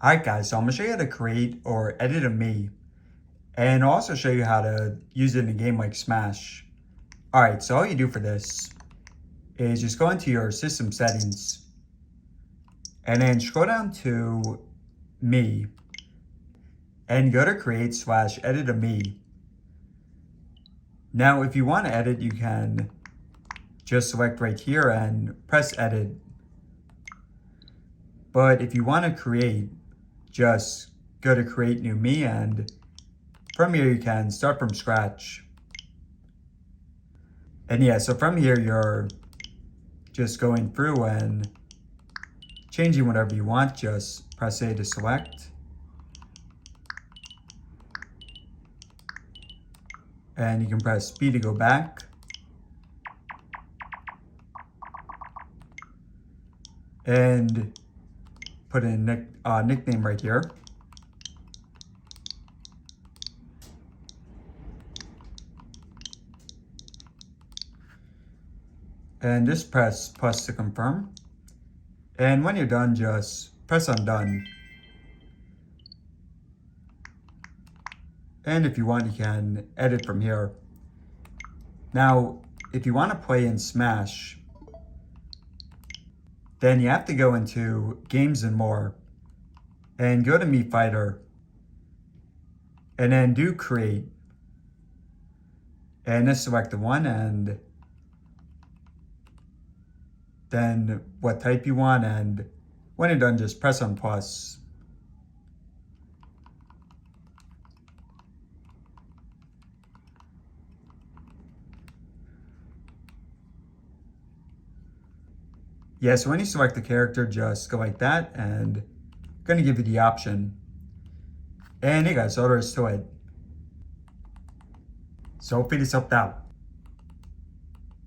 Alright guys, so I'm going to show you how to create or edit a me, and I'll also show you how to use it in a game like Smash. Alright, so all you do for this is just go into your system settings, and then scroll down to me, and go to create/edit a me. Now if you want to edit, you can just select right here and press edit. But if you want to create, just go to create new me, and from here you can start from scratch. And yeah, so from here you're just going through and changing whatever you want. Just press A to select. And you can press B to go back. And put in nickname right here. And just press plus to confirm. And when you're done, just press on done. And if you want, you can edit from here. Now, if you want to play in Smash, then you have to go into Games and More, and go to Me Fighter, and then do Create. And just select the one, and then what type you want, and when you're done, just press on plus. Yeah, so when you select the character, just go like that, and I'm gonna give you the option. And hey guys, so there is to it. So hopefully this helped out.